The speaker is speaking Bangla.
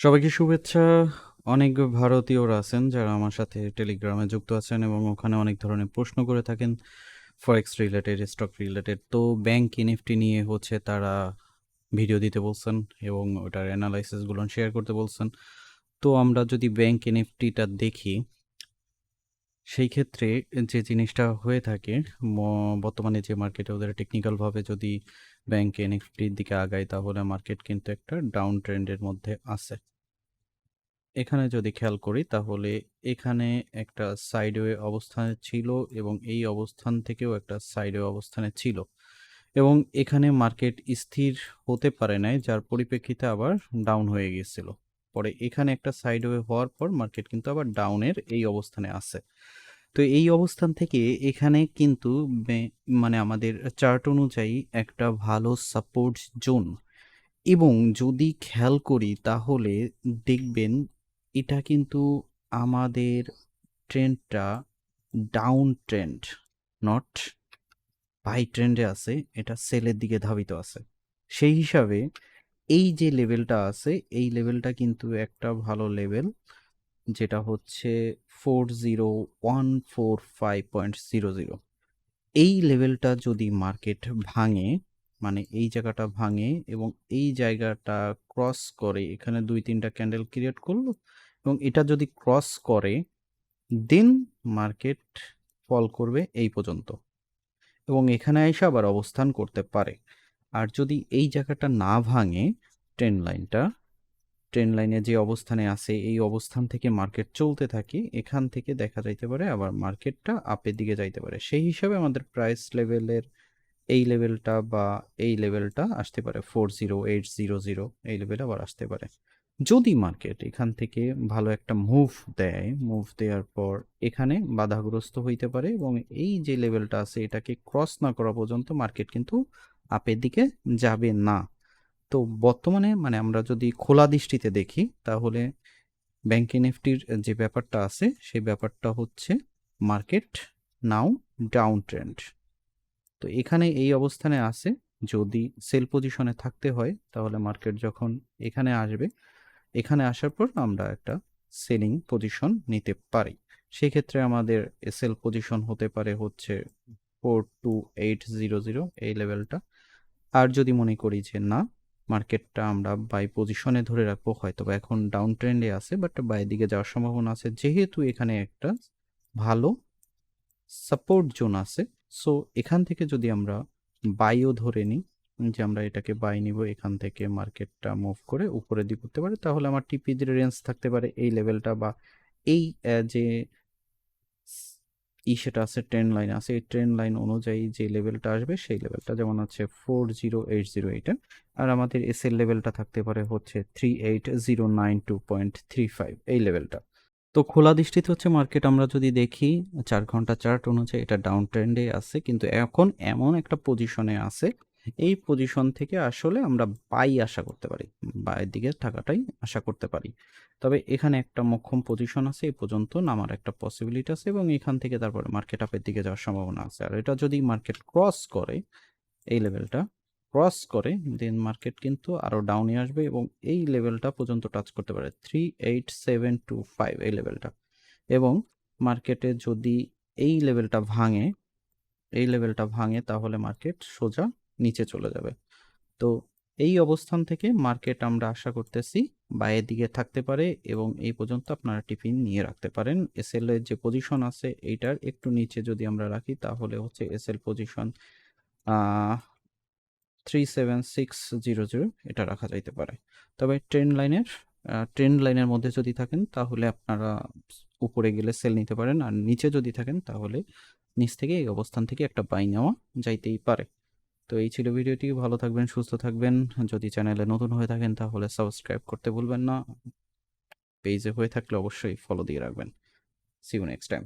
সবাইকে শুভেচ্ছা। অনেক ভারতীয়রা আছেন যারা আমার সাথে টেলিগ্রামে যুক্ত আছেন এবং ওখানে অনেক ধরনের প্রশ্ন করে থাকেন ফরেক্স রিলেটেড, স্টক রিলেটেড। তো ব্যাংক নিফটি নিয়ে হচ্ছে তারা ভিডিও দিতে বলছেন এবং ওটার অ্যানালাইসিসগুলো শেয়ার করতে বলছেন। তো আমরা যদি ব্যাংক নিফটিটা দেখি, সেই ক্ষেত্রে যে জিনিসটা হয়ে থাকে বর্তমানে যে মার্কেটে ওদের টেকনিক্যালভাবে যদি ব্যাংক নিফটির দিকে আগায়, তাহলে মার্কেট কিন্তু একটা ডাউন ট্রেন্ডের মধ্যে আছে। এখানে যদি খেয়াল করি তাহলে এখানে একটা সাইডওয়ে অবস্থানে ছিল এবং এই অবস্থান থেকেও একটা সাইডওয়ে অবস্থানে ছিল এবং এখানে মার্কেট স্থির হতে পারে নাই, যার পরিপ্রেক্ষিতে আবার ডাউন হয়ে গিয়েছিল। পরে এখানে একটা সাইডওয়ে হওয়ার পর মার্কেট কিন্তু আবার ডাউনের এই অবস্থানে আছে। তো এই অবস্থান থেকে এখানে কিন্তু মানে আমাদের চার্ট অনুযায়ী একটা ভালো সাপোর্ট জোন, এবং যদি খেয়াল করি তাহলে দেখবেন এটা কিন্তু আমাদের ট্রেন্ডটা ডাউন ট্রেন্ড, নট বাই ট্রেন্ডে আছে, এটা সেলের দিকে ধাবিত আছে। সেই হিসাবে এই যে লেভেলটা আছে, এই লেভেলটা কিন্তু একটা ভালো লেভেল, যেটা হচ্ছে 40145.00। এই লেভেলটা যদি মার্কেট ভাঙে, মানে এই জায়গাটা ভাঙে এবং এই জায়গাটা ক্রস করে, এখানে 2-3টা ক্যান্ডেল ক্রিয়েট করলো এবং এটা যদি ক্রস করে, দেন মার্কেট ফল করবে এই পর্যন্ত এবং এখানে এসে আবার অবস্থান করতে পারে। আর যদি এই জায়গাটা না ভাঙে, ট্রেন লাইনে যে অবস্থানে আছে এই অবস্থান থেকে মার্কেট চলতে থাকে, এখান থেকে দেখা যাইতে পারে আবার মার্কেটটা আপের দিকে যাইতে পারে। সেই হিসাবে আমাদের প্রাইস লেভেলের এই লেভেলটা বা এই লেভেলটা আসতে পারে 40800, এই লেভেলে আবার আসতে পারে। যদি মার্কেট এখান থেকে ভালো একটা মুভ দেয়, মুভ দেওয়ার পর এখানে বাধাগ্রস্ত হইতে পারে এবং এই যে লেভেলটা আছে এটাকে ক্রস না করা পর্যন্ত মার্কেট কিন্তু আপের দিকে যাবে না। তো বর্তমানে মানে আমরা যদি খোলা দৃষ্টিতে দেখি তাহলে ব্যাংক নিফটির যে ব্যাপারটা আছে সেই ব্যাপারটা হচ্ছে মার্কেট নাও ডাউন ট্রেন্ড। তো এখানে এই অবস্থানে আছে, যদি সেল পজিশনে থাকতে হয় তাহলে মার্কেট যখন এখানে আসবে, এখানে আসার পর আমরা একটা সেলিং পজিশন নিতে পারি। সেক্ষেত্রে আমাদের সেল পজিশন হতে পারে হচ্ছে 42800, এই লেভেলটা। আর যদি মনে করি যে না, মার্কেটটা আমরা বাই পজিশনে ধরে রাখবো, হয়তো বা এখন ডাউন ট্রেন্ডে আছে বাট বাই দিকে যাওয়ার সম্ভাবনা আছে, যেহেতু এখানে একটা ভালো সাপোর্ট জোন আছে, সো এখান থেকে যদি আমরা বাইও ধরে নিই, যে আমরা এটাকে বাই নিব, এখান থেকে মার্কেটটা মুভ করে উপরের দিকে করতে পারে, তাহলে আমার টিপির রেঞ্জ থাকতে পারে এই লেভেলটা বা এই যে সেটা আছে, ট্রেন্ড লাইন আছে, এই ট্রেন্ড লাইন অনুযায়ী যে লেভেলটা আসবে সেই লেভেলটা যেমন আছে 40800 এটা, আর আমাদের এস এল লেভেলটা থাকতে পারে হচ্ছে 38092.35, এই লেভেলটা। তো খোলা দৃষ্টিতে হচ্ছে মার্কেট আমরা যদি দেখি 4 ঘন্টা চার্ট অনুযায়ী এটা ডাউন ট্রেন্ডে আছে, কিন্তু এখন এমন একটা পজিশনে আছে, এই পজিশন থেকে আসলে আমরা বাই আশা করতে পারি, বাইয়ের দিকে থাকাটাই আশা করতে পারি। তবে এখানে একটা মোক্ষম পজিশন আছে, এই পর্যন্ত নামার একটা পসিবিলিটি আছে এবং এখান থেকে তারপরে মার্কেট আপের দিকে যাওয়ার সম্ভাবনা আছে। আর এটা যদি মার্কেট ক্রস করে, এই লেভেলটা ক্রস করে, দেন মার্কেট কিন্তু আরো ডাউনে আসবে এবং এই লেভেলটা পর্যন্ত টাচ করতে পারে 38725, এই লেভেলটা। এবং মার্কেটে যদি এই লেভেলটা ভাঙে, তাহলে মার্কেট সোজা নিচে চলে যাবে। তো এই অবস্থান থেকে মার্কেট আমরা আশা করতেছি বাইরের দিকে থাকতে পারে এবং এই পর্যন্ত আপনারা টিফিন নিয়ে রাখতে পারেন। এসএল এর যে পজিশন আছে এইটার একটু নিচে যদি আমরা রাখি তাহলে হচ্ছে এসএল পজিশন 37600, এটা রাখা যাইতে পারে। তবে ট্রেন্ড লাইনের মধ্যে যদি থাকেন তাহলে আপনারা উপরে গেলে সেল নিতে পারেন, আর নিচে যদি থাকেন তাহলে নিচ থেকে এই অবস্থান থেকে একটা বাই নেওয়া যাইতেই পারে। তো এই ছিল ভিডিওটি। ভালো থাকবেন, সুস্থ থাকবেন। যদি চ্যানেলে নতুন হয়ে থাকেন তাহলে সাবস্ক্রাইব করতে ভুলবেন না, পেজে হয়ে থাকলে অবশ্যই ফলো দিয়ে রাখবেন। See you next time.